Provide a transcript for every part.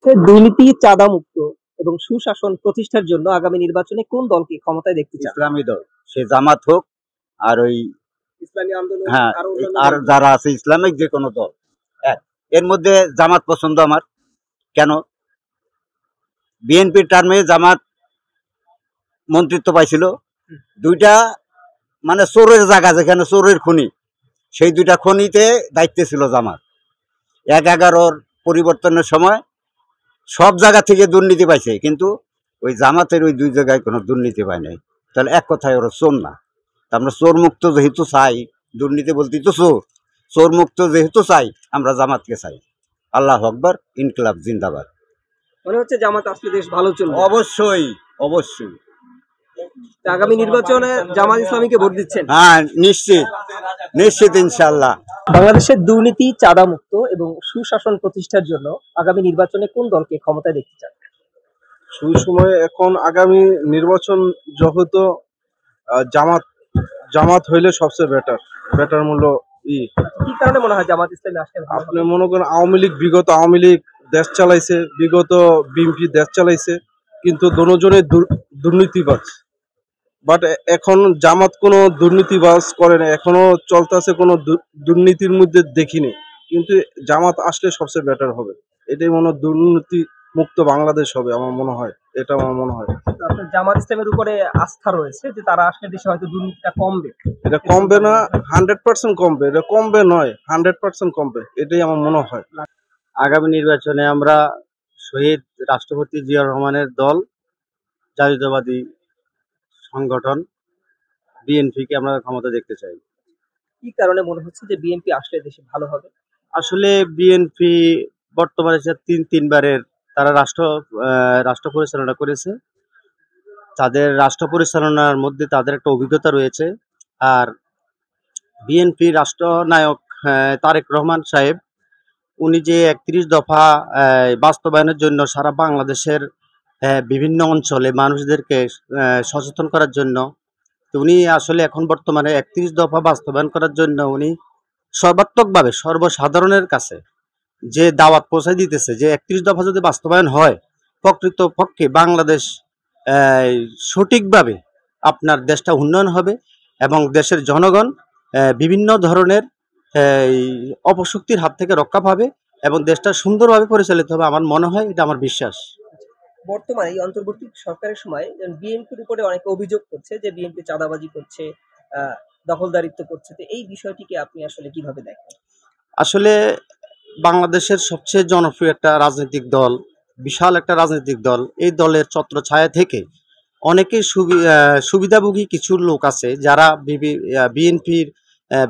দুর্নীতি, চাঁদা মুক্ত এবং সুশাসন প্রতিষ্ঠার জন্য আগামী নির্বাচনে কোন দলকে ক্ষমতায় দেখতে চান? ইসলামী দল, সে জামাত হোক আর ওই ইসলামী আন্দোলন, হ্যাঁ, আরো অন্যান্য আর দল? যারা আছে ইসলামিক যে কোনো দল এক। এর মধ্যে জামাত পছন্দ আমার। কেন? বিএনপির টার্মে জামাত মন্ত্রিত্ব পাইছিল দুইটা, মানে চোরের জায়গা, যেখানে চোরের খনি, সেই দুইটা খনিতে দায়িত্বে ছিল জামাত। ১/১১ পরিবর্তনের সময় সব জায়গা থেকে দুর্নীতি পাইছে, কিন্তু ওই জামাতের ওই দুই জায়গায় কোনো দুর্নীতি পায় নাই। তাহলে এক কথায় ওরা চোর না। আমরা চোর মুক্ত যেহেতু চাই, দুর্নীতি বলতেই তো চোর, চোর মুক্ত যেহেতু চাই, আমরা জামাতকে চাই। আল্লাহ আকবার, ইনকিলাব জিন্দাবাদ। মনে হচ্ছে জামাত আসলে দেশ ভালো চলবে। অবশ্যই, অবশ্যই। তা আগামী নির্বাচনে জামাত ইসলামীকে ভোট দিচ্ছেন? হ্যাঁ, নিশ্চিত, নিশ্চিত, ইনশাল্লাহ। বাংলাদেশের দুর্নীতি, চাঁদা মুক্ত এবং সুশাসন প্রতিষ্ঠার জন্য আগামী নির্বাচনে কোন দলকে ক্ষমতায় দেখতে চান? সুসময়ে এখন আগামী নির্বাচন যেহেতু জামাত জামাত হইলে সবচেয়ে বেটার মূল্য কি কারণে মনে হয় জামাত ইসলামী আসলে ভালো আপনি হবে? মনে করেন বিগত আওয়ামী লীগ দেশ চালাইছে, বিগত বিএনপি দেশ চালাইছে, কিন্তু দোনোজনে দুর্নীতিবাজ। বাট এখন জামাত কোনো দুর্নীতিবাজ করে না, এখনো চলতেছে, কোনো দুর্নীতির মধ্যে দেখিনি। কিন্তু জামাত আসলে সবচেয়ে বেটার হবে। এটাই মনে হয় দুর্নীতি মুক্ত বাংলাদেশ হবে আমার মনে হয়, এটা আমার মনে হয়। তো আপনার জামাত ইসলামের উপরে আস্থা রয়েছে যে তারা আসলে দেশে হয়তো দুর্নীতিটা কমবে? এটা কমবে না, 100% কমবে। এটা কমবে নয়, 100% কমবে, এটাই আমার মনে হয়। আগামী নির্বাচনে আমরা শহীদ রাষ্ট্রপতি জিয়া রহমানের দল, জাতীয়তাবাদী সংগঠন বিএনপিকে আমরা ক্ষমতা দেখতে চাই। কি কারণে মনে হচ্ছে যে বিএনপি আসলে দেশে ভালো হবে? আসলে বিএনপি বর্তমানে যে তিনবারের তারা রাষ্ট্র পরিচালনা করেছে, তাদের রাষ্ট্র পরিচালনার মধ্যে তাদের একটা অভিজ্ঞতা রয়েছে। আর বিএনপি রাষ্ট্রনায়ক তারেক রহমান সাহেব, উনি যে ৩১ দফা বাস্তবায়নের জন্য সারা বাংলাদেশের বিভিন্ন অঞ্চলে মানুষদেরকে সচেতন করার জন্য, তো উনি আসলে এখন বর্তমানে ৩১ দফা বাস্তবায়ন করার জন্য উনি সর্বাত্মকভাবে সর্বসাধারণের কাছে যে দাওয়াত পৌঁছায় দিতেছে যে ৩১ দফা যদি বাস্তবায়ন হয়, প্রকৃতপক্ষে বাংলাদেশ সঠিকভাবে আপনার দেশটা উন্নয়ন হবে এবং দেশের জনগণ বিভিন্ন ধরনের অপশক্তির হাত থেকে রক্ষা পাবে এবং দেশটা সুন্দরভাবে পরিচালিত হবে। আমার মনে হয়, এটা আমার বিশ্বাস। বর্তমানে এই অন্তর্বর্তী সরকারের সময় বিএনপির উপরে অনেকে অভিযোগ করছে যে বিএনপি চাঁদাবাজি করছে, দখলদারিত্ব করছে। তো এই বিষয়টিকে আপনি আসলে কিভাবে দেখেন? আসলে বাংলাদেশের সবচেয়ে জনপ্রিয় একটা রাজনৈতিক দল, বিশাল একটা রাজনৈতিক দল, এই দলের ছত্রছায়া থেকে অনেকেই সুবিধাভোগী কিছু লোক আছে যারা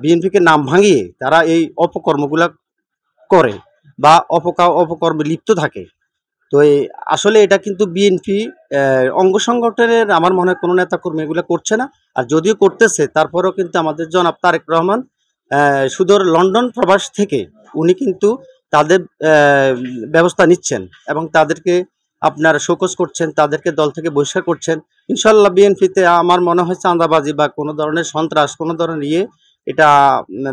বিএনপিকে নাম ভাঙিয়ে তারা এই অপকর্মগুলা করে বা অপকর্মে লিপ্ত থাকে। তো আসলে এটা কিন্তু বিএনপি অঙ্গ সংগঠনের আমার মনে হয় কোনো নেতাকর্মী এগুলো করছে না। আর যদিও করতেছে, তারপরেও কিন্তু আমাদের জনাব তারেক রহমান সুদূর লন্ডন প্রবাস থেকে উনি কিন্তু তাদের ব্যবস্থা নিচ্ছেন এবং তাদেরকে আপনার শোকজ করছেন, তাদেরকে দল থেকে বহিষ্কার করছেন। ইনশাল্লাহ বিএনপিতে আমার মনে হয় চাঁদাবাজি বা কোনো ধরনের সন্ত্রাস, কোনো ধরনের এটা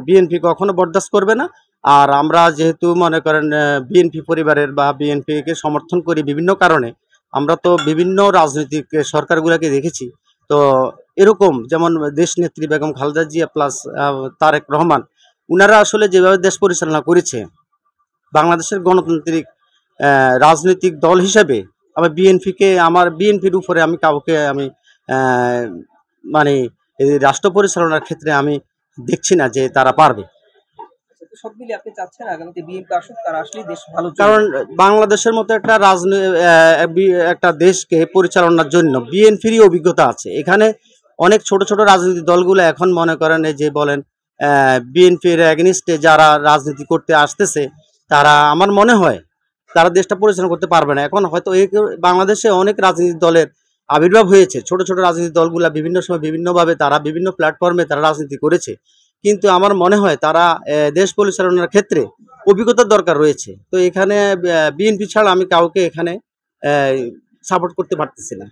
বিএনপি কখনো বরদাস্ত করবে না। আর আমরা যেহেতু মনে করেন বিএনপি পরিবারের বা বিএনপিকে সমর্থন করি বিভিন্ন কারণে, আমরা তো বিভিন্ন রাজনৈতিক সরকারগুলোকে দেখেছি। তো এরকম যেমন দেশ নেত্রী বেগম খালেদা জিয়া প্লাস তারেক রহমান, উনারা আসলে যেভাবে দেশ পরিচালনা করেছে, বাংলাদেশের গণতান্ত্রিক রাজনৈতিক দল হিসেবে আমার বিএনপির উপরে আমি কাউকে মানে এই রাষ্ট্র পরিচালনার ক্ষেত্রে আমি দেখছি না যে তারা পারবে। সব মিলিয়ে আপনি চাচ্ছেন আগামীতে বিএনপি আসুক, তারা আসলেই দেশ ভালো চলবে? কারণ বাংলাদেশের মতো একটা দেশকে পরিচালনার জন্য বিএনপিরই অভিজ্ঞতা আছে। এখানে অনেক ছোট ছোট রাজনৈতিক দলগুলো এখন মনে করেন এই যে বলেন বিএনপির এগেনিস্টে যারা রাজনীতি করতে আসতেছে, তারা আমার মনে হয় তারা দেশটা পরিচালনা করতে পারবে না। এখন হয়তো বাংলাদেশে অনেক রাজনৈতিক দলের আবির্ভাব হয়েছে, ছোট ছোট রাজনৈতিক দলগুলা বিভিন্ন সময় বিভিন্নভাবে তারা বিভিন্ন প্ল্যাটফর্মে তারা রাজনীতি করেছে, কিন্তু আমার মনে হয় তারা দেশ পরিচালনার ক্ষেত্রে অভিজ্ঞতার দরকার রয়েছে। তো এখানে বিএনপি ছাড়া আমি কাউকে এখানে সাপোর্ট করতে পারতেছি না।